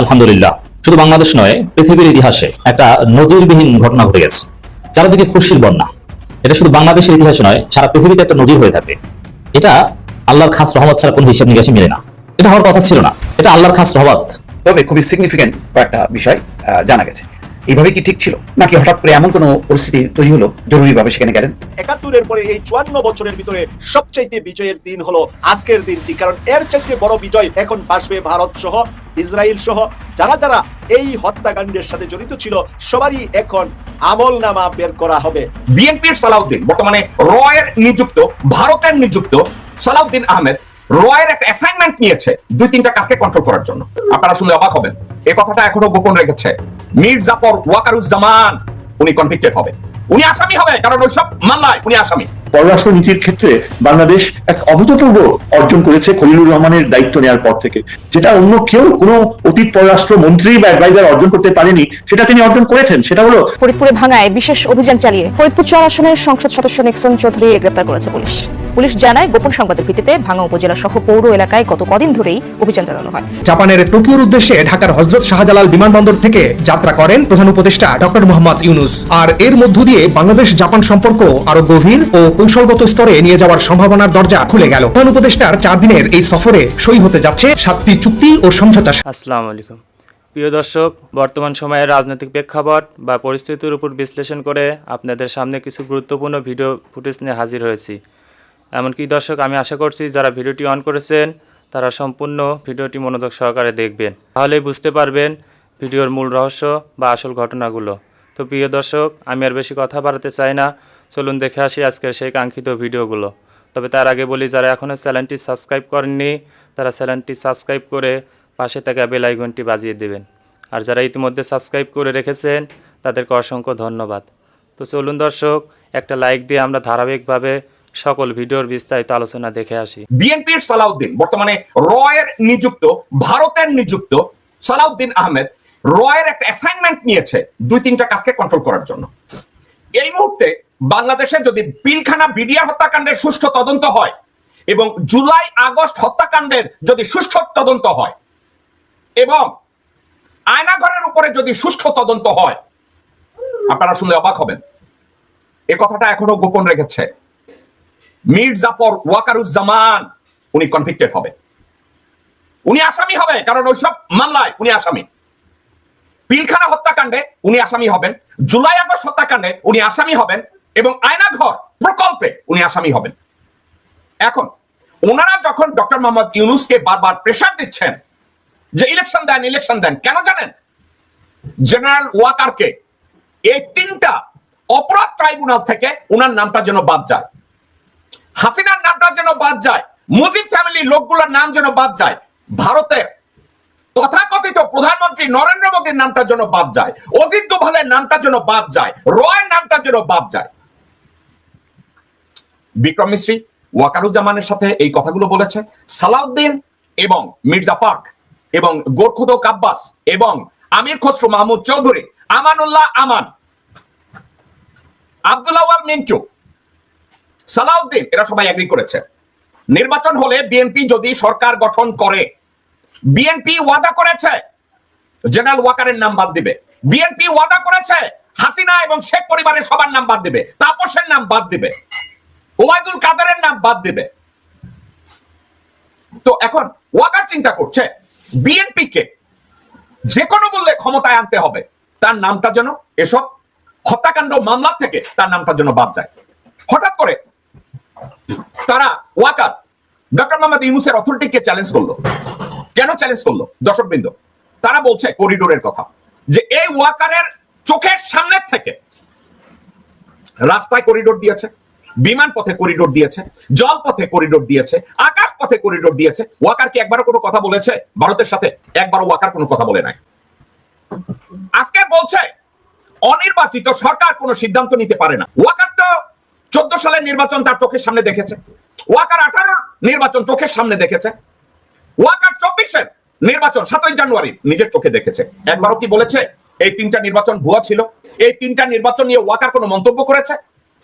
আলহামদুলিল্লাহ, শুধু বাংলাদেশ নয়, পৃথিবীর ইতিহাসে একটা নজিরবিহীন ঘটনা ঘটে গেছে। চারিদিকে খুশির বন্যা। এটা শুধু বাংলাদেশের ইতিহাসে নয়, সারা পৃথিবীতে একটা নজির হয়ে থাকে। এটা আল্লাহর খাস রহমত ছাড়া কোনো হিসাব নিকাশে মেলে না। এটা হওয়ার কথা ছিল না, এটা আল্লাহর খাস রহমত। তবে খুবই সিগনিফিকেন্ট কয়েকটা বিষয় জানা গেছে। এইভাবে কি ঠিক ছিল, নাকি হঠাৎ করে এমন কোনো পরিস্থিতি তৈরি হলো জরুরিভাবে সেখানে গেলেন? ৭১-এর পরে এই ৫৪ বছরের ভিতরে সবচাইতে বিজয়ের দিন হলো আজকের দিনটি, কারণ এর চাইতে বড় বিজয় এখন আসবে ভারত সহ ইসরায়েল সহ যারা যারা এই হত্যাকাণ্ডের সাথে জড়িত ছিল সবারই এখন আমল নামা বের করা হবে। বিএনপির সালাউদ্দিন বর্তমানে রয়ের নিযুক্ত, ভারতের নিযুক্ত সালাউদ্দিন আহমেদ রয়ের একটা অ্যাসাইনমেন্ট নিয়েছে ২-৩টা কাজকে কন্ট্রোল করার জন্য। আপনারা শুনলে অবাক হবেন, এই কথাটা এখনো গোপন রেখেছে। মীর জাফর ওয়াকারুজ্জামান উনি কনভিক্টেড হবে, উনি আসামি হবে, কারণ ওইসব মামলায় উনি আসামি। পররাষ্ট্র নীতির ক্ষেত্রে বাংলাদেশ এক অভূতপূর্ব অর্জন করেছে খলিলুর রহমানের দায়িত্ব নেওয়ার পর থেকে, যেটা অন্য কেউ কোনো অতীত পররাষ্ট্র মন্ত্রী বা অ্যাডভাইজার অর্জন করতে পারেনি, সেটা তিনি অর্জন করেছেন। সেটা হলো ফরিদপুরে ভাঙায় বিশেষ অভিযান চালিয়ে ফরিদপুর ৪ আসনের সংসদ সদস্য নিক্সন চৌধুরী গ্রেপ্তার করেছে পুলিশ। পুলিশ জানায় গোপন সংবাদের ভিত্তিতে ভাঙা উপজেলা সহ পৌর এলাকায় গত কদিন ধরেই অভিযান চালানো হয়। জাপানের টোকিওর উদ্দেশ্যে ঢাকার হযরত শাহজালাল বিমানবন্দর থেকে যাত্রা করেন প্রধান উপদেষ্টা ডক্টর মোহাম্মদ ইউনূস। আর এর মধ্য দিয়ে বাংলাদেশ জাপান সম্পর্ক আরো গভীর ও কৌশলগত স্তরে নিয়ে যাওয়ার সম্ভাবনার দরজা খুলে গেল। প্রধান উপদেষ্টার 4 দিনের এই সফরে সই হতে যাচ্ছে 7টি চুক্তি ও সমঝোতা। আসসালামু আলাইকুম প্রিয় দর্শক, বর্তমান সময়ের রাজনৈতিক প্রেক্ষাপট বা পরিস্থিতির উপর বিশ্লেষণ করে আপনাদের সামনে কিছু গুরুত্বপূর্ণ ভিডিও ফুটেজ নিয়ে হাজির হয়েছি। এমনকি দর্শক, আমি আশা করছি যারা ভিডিওটি অন করেছেন তারা সম্পূর্ণ ভিডিওটি মনোযোগ সহকারে দেখবেন, তাহলেই বুঝতে পারবেন ভিডিওর মূল রহস্য বা আসল ঘটনাগুলো। তো প্রিয় দর্শক, আমি আর বেশি কথা বাড়াতে চাই না, চলুন দেখে আসি আজকের সেই কাঙ্ক্ষিত ভিডিওগুলো। তবে তার আগে বলি, যারা এখনও চ্যানেলটি সাবস্ক্রাইব করেননি তারা চ্যানেলটি সাবস্ক্রাইব করে পাশে থাকা বেল আইকনটি বাজিয়ে দেবেন, আর যারা ইতিমধ্যে সাবস্ক্রাইব করে রেখেছেন তাদেরকে অসংখ্য ধন্যবাদ। তো চলুন দর্শক, একটা লাইক দিয়ে আমরা ধারাবাহিকভাবে সকল ভিডিওর বিস্তারিত আলোচনা দেখে আসি। বিএনপির সালাউদ্দিন বর্তমানে রয়ের নিযুক্ত, ভারতের নিযুক্ত সালাউদ্দিন আহমেদ রয়ের একটা অ্যাসাইনমেন্ট নিয়েছে ২-৩টা কাজকে কন্ট্রোল করার জন্য। এই মুহূর্তে বাংলাদেশে যদি পিলখানা বিডিআর হত্যাকাণ্ডের সুষ্ঠু তদন্ত হয় এবং জুলাই আগস্ট হত্যাকাণ্ডের যদি সুষ্ঠু তদন্ত হয় এবং আয়নাঘরের উপরে যদি সুষ্ঠু তদন্ত হয়, আপনারা শুনলে অবাক হবেন, এই কথাটা এখনো গোপন রেখেছে। মীর জাফর ওয়াকারুজ্জামান উনি কনভিক্টেড হবে, উনি আসামি হবে, কারণ ওইসব মামলায় উনি আসামি। পিলখানা হত্যাকাণ্ডে উনি আসামি হবেন, জুলাই আগস্ট হত্যাকাণ্ডে উনি আসামি হবেন এবং আয়নাঘর প্রকল্পে উনি আসামি হবেন। এখন ওনারা যখন ডক্টর মোহাম্মদ ইউনূসকে বারবার প্রেসার দিচ্ছেন যে ইলেকশন দেন, কেন জানেন? জেনারেল ওয়াকারকে এই 3টা অপরাধ ট্রাইব্যুনাল থেকে ওনার নামটা যেন বাদ যায়, হাসিনার নামটা যেন বাদ যায়, মুজিব ফ্যামিলির লোকগুলোর নাম যেন বাদ যায়, ভারতের তথাকথিত প্রধানমন্ত্রী নরেন্দ্র মোদীর নামটা যেন বাদ যায়, অজিত দোভালের নামটা যেন বাদ যায়, রয়ের নামটা যেন বাদ যায়। বিক্রম মিস্ত্রি ওয়াকারুজ্জামানের সাথে এই কথাগুলো বলেছে। সালাউদ্দিন এবং মির্জা ফাক এবং গোরখুদক আব্বাস এবং আমির খসরু মাহমুদ চৌধুরী, আমানুল্লাহ আমান, আব্দুল আওয়াল মিন্টু, সালাউদ্দিন, এরা সবাই এগ্রি করেছে নির্বাচন হলে বিএনপি যদি সরকার গঠন করে, বিএনপি ওয়াদা করেছে জেনারেল ওয়াকারের নাম বাদ দিবে, বিএনপি ওয়াদা করেছে হাসিনা এবং শেখ পরিবারের সবার নাম বাদ দিবে, তাপসের নাম বাদ দিবে, ওবায়দুল কাদেরের নাম বাদ দিবে। তো এখন ওয়াকার চিন্তা করছে বিএনপি কে যে কোনো মূল্যে ক্ষমতায় আনতে হবে, তার নামটা যেন এসব হত্যাকাণ্ড মামলা থেকে তার নামটা যেন বাদ যায়। হঠাৎ করে তারা ওয়াকার ডক্টর মোহাম্মদ ইউনূসের অথরিটিকে চ্যালেঞ্জ করলো। কেন চ্যালেঞ্জ করলো দর্শকবৃন্দ? তারা বলছে করিডোরের কথা, যে এই ওয়াকারের চোখের সামনে থেকে রাস্তায় করিডোর দিয়েছে, বিমান পথে করিডোর দিয়েছে, জল পথে করিডোর দিয়েছে, আকাশ পথে করিডোর দিয়েছে। ওয়াকার কি একবারও কোনো কথা বলেছে ভারতের সাথে? একবারও ওয়াকার কোনো কথা বলে নাই। আজকে বলছে অনির্বাচিত সরকার কোনো সিদ্ধান্ত নিতে পারে না। ওয়াকার তো 14 সালের নির্বাচন তার চোখের সামনে দেখেছে, ওয়াকার 18 নির্বাচন চোখের সামনে দেখেছে, ওয়াকার 24-এর নির্বাচন 7ই জানুয়ারি নিজের চোখে দেখেছে। একবারও কি বলেছে এই 3টা নির্বাচন ভুয়া ছিল? এই 3টা নির্বাচন নিয়ে ওয়াকার কোনো মন্তব্য করেছে?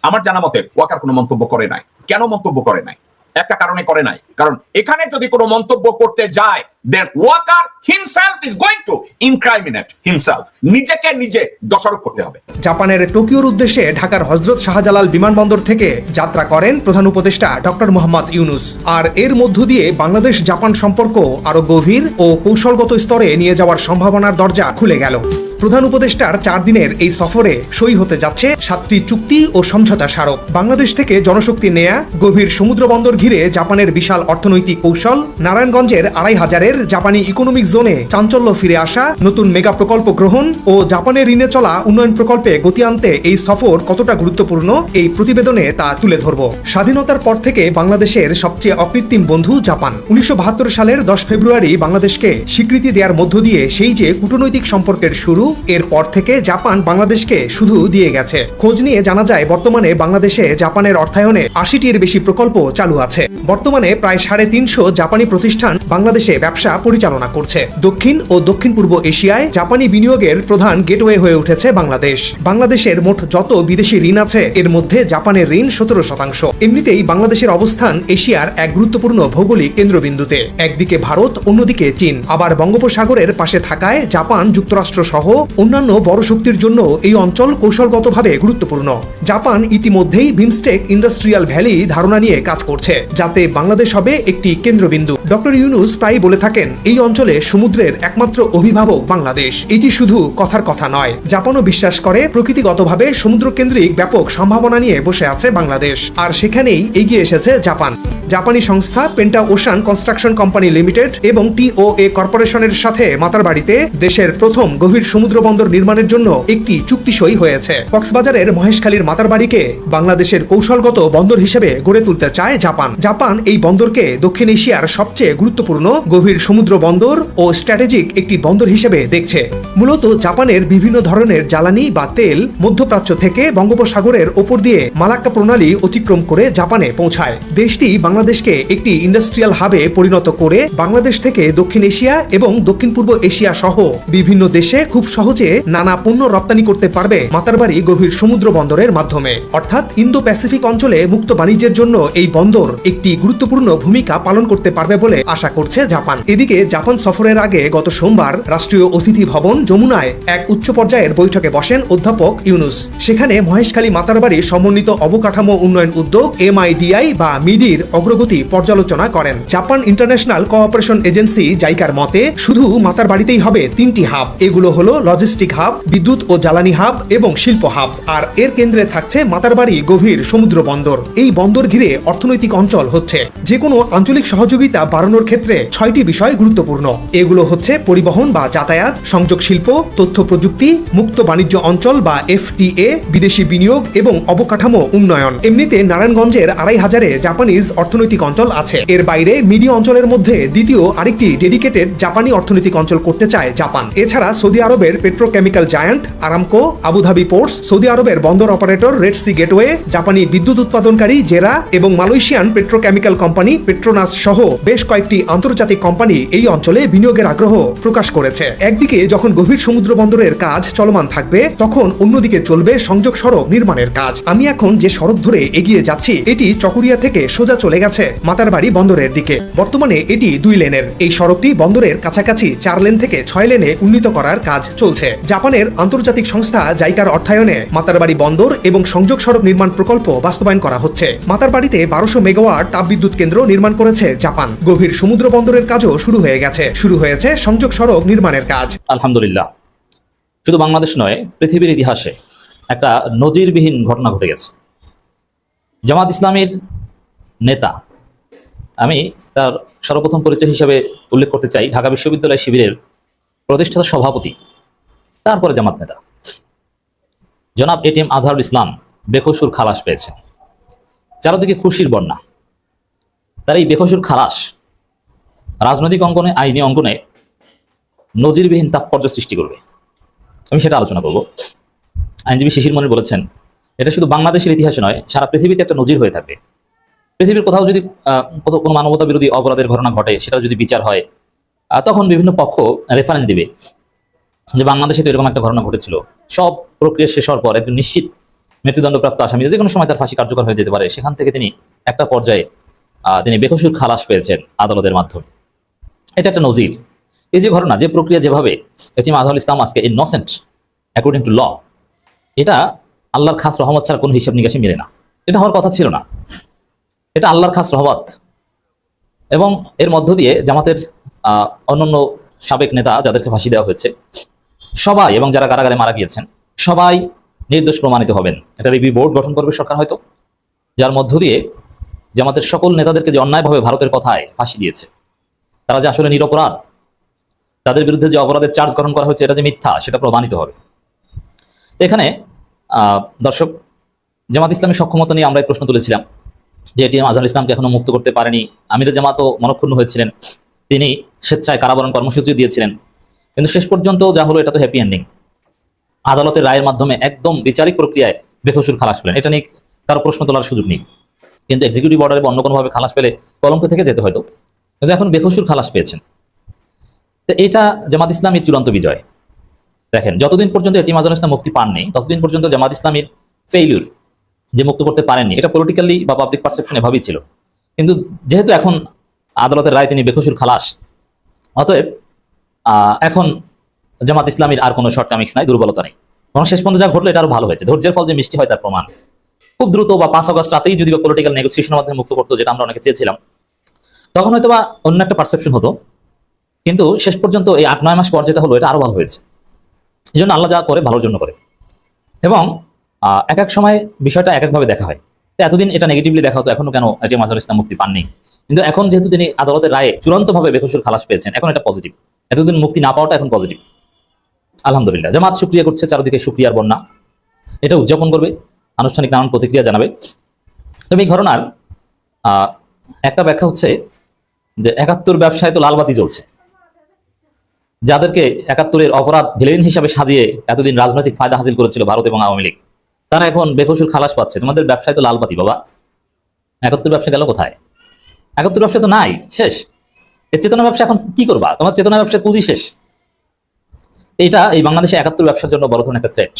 আমার জানা মতে ওয়াকার কোনো মন্তব্য করে নাই। কেন মন্তব্য করে নাই? একটা কারণে করে নাই, কারণ এখানে যদি কোনো মন্তব্য করতে যায় then Walker himself is going to incriminate himself, নিজেকে নিজে দোষারোপ করতে হবে। জাপানের টোকিওর উদ্দেশ্যে ঢাকার হযরত শাহজালাল বিমানবন্দর থেকে যাত্রা করেন প্রধান উপদেষ্টা ডক্টর মোহাম্মদ ইউনূস। আর এর মধ্য দিয়ে বাংলাদেশ জাপান সম্পর্ক আরো গভীর ও কৌশলগত স্তরে নিয়ে যাওয়ার সম্ভাবনার দরজা খুলে গেল। প্রধান উপদেষ্টার 4 দিনের এই সফরে সই হতে যাচ্ছে 7টি চুক্তি ও সমঝোতা স্মারক। বাংলাদেশ থেকে জনশক্তি নেয়া, গভীর সমুদ্র বন্দর ঘিরে জাপানের বিশাল অর্থনৈতিক কৌশল, নারায়ণগঞ্জের 2500-এর জাপানি ইকোনমিক জোনে চাঞ্চল্য ফিরে আসা, নতুন মেগা প্রকল্প গ্রহণ ও জাপানের ঋণে চলা উন্নয়ন প্রকল্পে গতি আনতে এই সফর কতটা গুরুত্বপূর্ণ এই প্রতিবেদনে তা তুলে ধরব। স্বাধীনতার পর থেকে বাংলাদেশের সবচেয়ে অকৃত্রিম বন্ধু জাপান। 1972 সালের 10 ফেব্রুয়ারি বাংলাদেশকে স্বীকৃতি দেওয়ার মধ্য দিয়ে সেই যে কূটনৈতিক সম্পর্কের শুরু, এরপর থেকে জাপান বাংলাদেশকে শুধু দিয়ে গেছে। খোঁজ নিয়ে জানা যায় বর্তমানে বাংলাদেশে জাপানের অর্থায়নে 80টির বেশি প্রকল্প চালু আছে। বর্তমানে প্রায় 350 জাপানি প্রতিষ্ঠান বাংলাদেশে ব্যবসা পরিচালনা করছে। দক্ষিণ ও দক্ষিণ পূর্ব এশিয়ায় জাপানি বিনিয়োগের প্রধান গেটওয়ে হয়ে উঠেছে বাংলাদেশ। বাংলাদেশের মোট যত বিদেশি ঋণ আছে এর মধ্যে জাপানের ঋণ 17%। এমনিতেই বাংলাদেশের অবস্থান এশিয়ার এক গুরুত্বপূর্ণ ভৌগোলিক কেন্দ্রবিন্দুতে। একদিকে ভারত, অন্যদিকে চীন, আবার বঙ্গোপসাগরের পাশে থাকায় জাপান, যুক্তরাষ্ট্র সহ অন্যান্য বড় শক্তির জন্য এই অঞ্চল কৌশলগতভাবে গুরুত্বপূর্ণ। জাপান ইতিমধ্যেই বিমস্টেক ইন্ডাস্ট্রিয়াল ভ্যালি ধারণা নিয়ে কাজ করছে, যাতে বাংলাদেশ হবে একটি কেন্দ্রবিন্দু। ডক্টর ইউনূস প্রায় বলে থাকেন এই অঞ্চলে সমুদ্রের একমাত্র অভিভাবক বাংলাদেশ। এটি শুধু কথার কথা নয়, জাপানও বিশ্বাস করে প্রকৃতিগতভাবে সমুদ্রকেন্দ্রিক ব্যাপক সম্ভাবনা নিয়ে বসে আছে বাংলাদেশ, আর সেখানেই এগিয়ে এসেছে জাপান। জাপানি সংস্থা penta ocean construction company limited এবং টিওএ কর্পোরেশনের সাথে মাতারবাড়িতে দেশের প্রথম গভীর সমুদ্র বন্দর নির্মাণের জন্য একটি চুক্তি সই হয়েছে। কক্সবাজারের মহেশখালীর মাতারবাড়িকে বাংলাদেশের কৌশলগত বন্দর হিসেবে গড়ে তুলতে চায় জাপান। জাপান এই বন্দরকে দক্ষিণ এশিয়ার সবচেয়ে গুরুত্বপূর্ণ গভীর সমুদ্র বন্দর ও স্ট্র্যাটেজিক একটি বন্দর হিসেবে দেখছে। মূলত জাপানের বিভিন্ন ধরনের জ্বালানি বা তেল মধ্যপ্রাচ্য থেকে বঙ্গোপসাগরের ওপর দিয়ে মালাক্কা প্রণালী অতিক্রম করে জাপানে পৌঁছায়। দেশটি বাংলাদেশকে একটি ইন্ডাস্ট্রিয়াল হাবে পরিণত করে বাংলাদেশ থেকে দক্ষিণ এশিয়া এবং দক্ষিণ পূর্ব এশিয়া সহ বিভিন্ন দেশে খুব সহজে নানা পণ্য রপ্তানি করতে পারবে মাতারবাড়ি গভীর সমুদ্র বন্দরের মাধ্যমে। অর্থাৎ ইন্দো প্যাসিফিক অঞ্চলে মুক্ত বাণিজ্যের জন্য এই বন্দর একটি গুরুত্বপূর্ণ ভূমিকা পালন করতে পারবে বলে আশা করছে জাপান। এদিকে জাপান সফরের আগে গত সোমবার রাষ্ট্রীয় অতিথি ভবন যমুনায় এক উচ্চ পর্যায়ের বৈঠকে বসেন অধ্যাপক ইউনূস। সেখানে মহেশখালী মাতারবাড়ি সমন্বিত অবকাঠামো উন্নয়ন উদ্যোগ MIDI বা মিডির অগ্রগতি পর্যালোচনা করেন। জাপান ইন্টারন্যাশনাল কোঅপারেশন এজেন্সি জাইকার মতে শুধু মাতারবাড়িতেই হবে 3টি হাব। এগুলো হলো লজিস্টিক হাব, বিদ্যুৎ ও জ্বালানি হাব এবং শিল্প হাব। আর এর কেন্দ্রে থাকছে মাতারবাড়ি গভীর সমুদ্র বন্দর। এই বন্দর ঘিরে অর্থনৈতিক অঞ্চল হচ্ছে। যে কোনো আঞ্চলিক সহযোগিতা বাড়ানোর ক্ষেত্রে 6টি বিষয় গুরুত্বপূর্ণ। এগুলো হচ্ছে পরিবহন বা যাতায়াত, সংযোগ শিল্প, তথ্য প্রযুক্তি, মুক্ত বাণিজ্য অঞ্চল বা FTA, বিদেশি বিনিয়োগ এবং অবকাঠামো উন্নয়ন। এমনিতে নারায়ণগঞ্জের 2500-এ জাপানিজ অর্থনৈতিক অঞ্চল আছে। এর বাইরে মিডিয়া অঞ্চলের মধ্যে দ্বিতীয় আরেকটি ডেডিকেটেড জাপানি অর্থনৈতিক অঞ্চল করতে চায় জাপান। এছাড়া সৌদি আরবের petrochemical giant Aramco, Abu Dhabi ports, Saudi আরবের বন্দর অপারেটর রেড সি গেটওয়ে, জাপানি বিদ্যুৎ উৎপাদনকারী জেরা এবং মালয়েশিয়ান পেট্রোকেমিক্যাল কোম্পানি পেট্রোনাস সহ বেশ কয়েকটি আন্তর্জাতিক কোম্পানি এই অঞ্চলে বিনিয়োগের আগ্রহ প্রকাশ করেছে। একদিকে যখন গভীর সমুদ্র বন্দরের কাজ চলমান থাকবে, তখন অন্যদিকে চলবে সংযোগ সড়ক নির্মাণের কাজ। আমি এখন যে সড়ক ধরে এগিয়ে যাচ্ছি এটি চকরিয়া থেকে সোজা চলে গেছে মাতারবাড়ি বন্দরের দিকে। বর্তমানে এটি 2 লেনের। এই সড়কটি বন্দরের কাছাকাছি 4 লেন থেকে 6 লেনে উন্নীত করার কাজ চলছে। জাপানের আন্তর্জাতিক সংস্থা জাইকার অর্থায়নে মাতারবাড়ি বন্দর এবং সংযোগ সড়ক নির্মাণ প্রকল্প বাস্তবায়ন করা হচ্ছে। মাতারবাড়িতে 1200 মেগাওয়াট তাপবিদ্যুৎ কেন্দ্র নির্মাণ করেছে জাপান। গভীর সমুদ্র বন্দরের কাজও শুরু হয়ে গেছে। শুরু হয়েছে সংযোগ সড়ক নির্মাণের কাজ। আলহামদুলিল্লাহ, শুধু বাংলাদেশ নয়, পৃথিবীর ইতিহাসে একটা নজিরবিহীন ঘটনা ঘটে গেছে। জামাত ইসলামীর নেতা, আমি তার সর্বপ্রথম পরিচয় হিসেবে উল্লেখ করতে চাই ঢাকা বিশ্ববিদ্যালয় শিবিরের প্রতিষ্ঠাতা সভাপতি, তারপরে জামাত নেতা জনাব ATM আজহারুল ইসলাম বেকসুর খালাস পেয়েছেন। চারদিকে খুশির বন্যা। তার এই বেকসুর খালাস রাজনৈতিক অঙ্গনে, আইনি অঙ্গনে নজিরবিহীন তাৎপর্য সৃষ্টি করবে। আমি সেটা আলোচনা করব। আইনজীবী শিশির মনির বলেছেন, এটা শুধু বাংলাদেশের ইতিহাসে নয়, সারা পৃথিবীতে একটা নজির হয়ে থাকবে। পৃথিবীর কোথাও যদি কোনো মানবতা বিরোধী অপরাধের ঘটনা ঘটে, সেটা যদি বিচার হয়, তখন বিভিন্ন পক্ষ রেফারেন্স দিবে যে বাংলাদেশে তো এরকম একটা ঘটনা ঘটেছিল। সব প্রক্রিয়া শেষ হওয়ার পর একজন নিশ্চিত মৃত্যুদণ্ডপ্রাপ্ত আসামি যে কোনো সময় তার ফাঁসি কার্যকর হয়ে যেতে পারে, সেখান থেকে তিনি একটা পর্যায়ে তিনি বেকসুর খালাস পেয়েছেন আদালতের মাধ্যমে। এটা একটা নজির। এই যে ঘটনা, যে প্রক্রিয়া, যেভাবে এটিএম আজহারুল ইসলাম আজকে ইনোসেন্ট অ্যাকর্ডিং টু ল, এটা আল্লাহর খাস রহমত ছাড়া কোনো হিসাব নিকাশে মিলে না। এটা হওয়ার কথা ছিল না। এটা আল্লাহর খাস রহমত। এবং এর মধ্য দিয়ে জামাতের অন্যান্য সাবেক নেতা যাদেরকে ফাঁসি দেওয়া হয়েছে সবাই, এবং যারা কারাগারে মারা গিয়েছেন সবাই নির্দোষ প্রমাণিত হবেন। একটা রিভিউ বোর্ড গঠন করবে সরকার হয়তো, যার মধ্য দিয়ে জামাতের সকল নেতাদেরকে যে অন্যায়ভাবে ভারতের কথায় ফাঁসি দিয়েছে, তারা যে আসলে নিরপরাধ, তাদের বিরুদ্ধে যে অপরাধের চার্জ গঠন করা হয়েছে এটা যে মিথ্যা, সেটা প্রমাণিত হবে। এখানে দর্শক, জামাত ইসলামের সক্ষমতা নিয়ে আমরা এই প্রশ্ন তুলেছিলাম যে এটিএম আজহারুল ইসলামকে এখনো মুক্ত করতে পারেনি। আমিরে জামাতও মনক্ষুণ্ণ হয়েছিলেন, তিনি স্বেচ্ছায় কারাবরণ কর্মসূচিও দিয়েছিলেন। কিন্তু শেষ পর্যন্ত যা হলো, এটা তো হ্যাপি এন্ডিং। আদালতের রায়ের মাধ্যমে একদম বিচারিক প্রক্রিয়ায় বেকসুর খালাস পেলেন। এটা নিয়ে কারো প্রশ্ন তোলার সুযোগ নেই। কিন্তু এক্সিকিউটিভ অর্ডারে বা অন্য কোনোভাবে খালাস পেলে কলঙ্ক থেকে যেতে হয়তো, কিন্তু এখন বেকসুর খালাস পেয়েছেন। তো এটা জামাত ইসলামীর চূড়ান্ত বিজয়। দেখেন, যতদিন পর্যন্ত এটিএম আজহারুল ইসলাম মুক্তি পাননি, ততদিন পর্যন্ত জামাত ইসলামীর ফেইলিউর, যে মুক্ত করতে পারেননি, এটা পলিটিক্যালি বা পাবলিক পারসেপশন এভাবেই ছিল। কিন্তু যেহেতু এখন আদালতের রায় তিনি বেকসুর খালাস, অতএব এখন জামাত ইসলামীর আর কোনো শর্টকামিংস নাই, দুর্বলতা নেই। এবং শেষ পর্যন্ত যা ঘটলো এটা আরো ভালো হয়েছে। ধৈর্যের ফল যে মিষ্টি হয় তার প্রমাণ। খুব দ্রুত বা 5 আগস্ট রাতেই যদি বা পলিটিক্যাল নেগোসিয়েশনের মাধ্যমে মুক্ত করতো, যেটা আমরা অনেকে চেয়েছিলাম, তখন হয়তো বা অন্য একটা পারসেপশন হতো। কিন্তু শেষ পর্যন্ত এই 8-9 মাস পর যেটা হলো, এটা আরো ভালো হয়েছে। এই জন্য আল্লাহ যা করে ভালোর জন্য করে। এবং এক এক সময় বিষয়টা এক একভাবে দেখা হয়। তো এতদিন এটা নেগেটিভলি দেখা হতো, এখনো কেন এটিএম আজহারুল ইসলাম মুক্তি পাননি। কিন্তু এখন যেহেতু তিনি আদালতের রায়ে চূড়ান্তভাবে বেকসুর খালাস পেয়েছেন, এখন এটা পজিটিভ। এতদিন মুক্তি না পাওয়াটা এখন পজিটিভ। আলহামদুলিল্লাহ, জামাত শুকরিয়া করছে, চারদিকে শুকরিয়ার বন্যা। এটা উদযাপন করবে, আনুষ্ঠানিক নানান প্রতিক্রিয়া জানাবে। তবে এই ঘটনার একটা ব্যাখ্যা হচ্ছে যে 71 ব্যবসায় তো লালবাতি জ্বলছে। যাদেরকে 71-এর অপরাধ ভিলেন হিসাবে সাজিয়ে এতদিন রাজনৈতিক ফায়দা হাসিল করেছিল ভারত এবং আওয়ামী লীগ, তারা এখন বেকসুর খালাস পাচ্ছে। তোমাদের ব্যবসায় তো লালবাতি বাবা, 71 ব্যবসা গেল কোথায়? 71 ব্যবসা তো নাই, শেষ। এই চেতনা ব্যবসা এখন কি করবা? তোমার চেতনা ব্যবসা পুঁজি শেষ। এটা এই বাংলাদেশে 71 ব্যবসার জন্য বড় ধরনের একটা থ্রেট,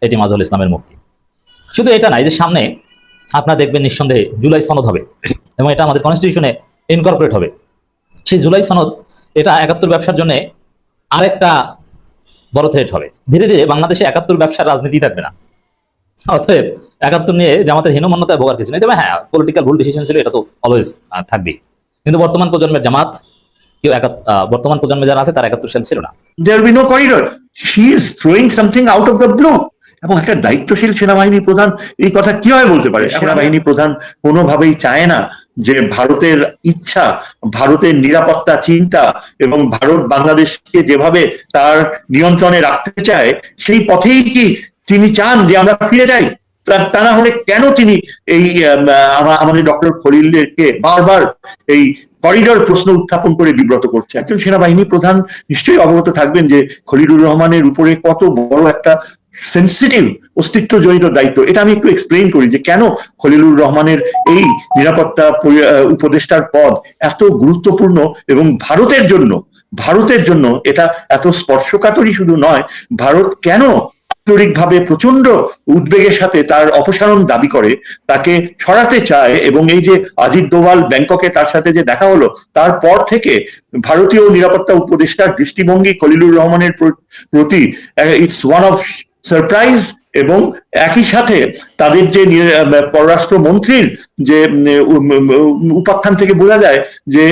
এটিএম আজহারুল ইসলামের মুক্তি। শুধু এটা নাই যে সামনে আপনারা দেখবেন নিঃসন্দেহে জুলাই সনদ হবে, এবং এটা আমাদের কনস্টিটিউশনে ইনকর্পোরেট হবে। সেই জুলাই সনদ, এটা 71 ব্যবসার জন্য আরেকটা বড় থ্রেট হবে। ধীরে ধীরে বাংলাদেশে 71 ব্যবসার রাজনীতি থাকবে না। অতএব 71 নিয়ে জামাতের হীনমন্যতায় ভোগার কিছু নেই। তবে হ্যাঁ, পলিটিক্যাল ভুল ডিসিশন ছিল, এটা তো অলওয়েজ থাকবে। কিন্তু বর্তমান প্রজন্মের জামাত বর্তমান প্রজন্মে যারা আছে তারা 71 সাল ছিল না। There will be no corridor. She is throwing something out of the blue. এবং একটা দায়িত্বশীল সেনাবাহিনী প্রধান এই কথা কিভাবে বলতে পারে? সেনাবাহিনী প্রধান কোনোভাবেই চায় না যে ভারতের ইচ্ছা, ভারতের নিরাপত্তা চিন্তা এবং ভারত বাংলাদেশকে যেভাবে তার নিয়ন্ত্রণে রাখতে চায়, সেই পথেই কি তিনি চান যে আমরা ফিরে যাই? তা না হলে কেন তিনি এই আমাদের ডক্টর খলিলকে বারবার এই করিডর প্রশ্ন উত্থাপন করে বিব্রত করছে? একজন সেনাবাহিনী প্রধান নিশ্চয়ই অবগত থাকবেন যে খলিলুর রহমানের উপরে কত বড় একটা সেন্সিটিভ অস্তিত্বজনিত দায়িত্ব। এটা আমি একটু এক্সপ্লেইন করি যে কেন খলিলুর রহমানের এই নিরাপত্তা উপদেষ্টার পদ এত গুরুত্বপূর্ণ এবং ভারতের জন্য এটা এত স্পর্শকাতরই শুধু নয়, ভারত কেন আন্তরিকভাবে প্রচন্ড উদ্বেগের সাথে তার অপসারণ দাবি করে, তাকে সরাতে চায়। এবং এই যে অজিত দোভাল ব্যাংককে তার সাথে যে দেখা হলো, তারপর থেকে ভারতীয় নিরাপত্তা উপদেষ্টার দৃষ্টিভঙ্গি খলিলুর রহমানের প্রতি ইটস ওয়ান অফ সারপ্রাইজ। এবং একই সাথে তাদের যে পররাষ্ট্র মন্ত্রীর যে উপাখ্যান থেকে বোঝা যায় যে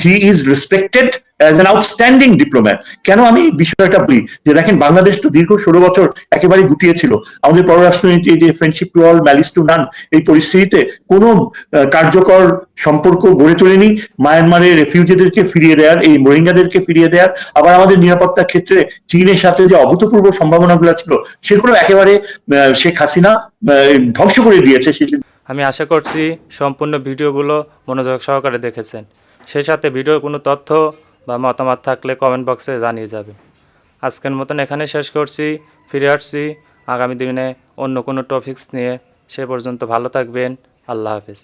he is respected as an outstanding diplomat. কেন আমি বিষয়টা বলি যে দেখেন, বাংলাদেশ তো দীর্ঘ 16 বছর একেবারে গুটিয়ে ছিল। আমাদের পররাষ্ট্রনীতি যে friendship to all malice two নান, এই পরিস্থিতিতে কোনো কার্যকর সম্পর্ক গড়ে তোলেনি। মায়ানমারের রেফিউজিদেরকে ফিরিয়ে দেওয়ার, এই রোহিঙ্গাদেরকে ফিরিয়ে দেওয়ার, আবার আমাদের নিরাপত্তার ক্ষেত্রে চীনের সাথে যে অভূতপূর্ব সম্ভাবনাগুলো ছিল সেগুলো একেবারে শেখ হাসিনা ধ্বংস করে দিয়েছে। আমি আশা করছি সম্পূর্ণ ভিডিওগুলো মনোযোগ সহকারে দেখেছেন। সেই সাথে ভিডিওর কোনো তথ্য বা মতামত থাকলে কমেন্ট বক্সে জানিয়ে যাবেন। আজকের মতন এখানে শেষ করছি। ফিরে আসছি আগামী দিনে অন্য কোনো টপিকস নিয়ে। সে পর্যন্ত ভালো থাকবেন। আল্লাহ হাফেজ।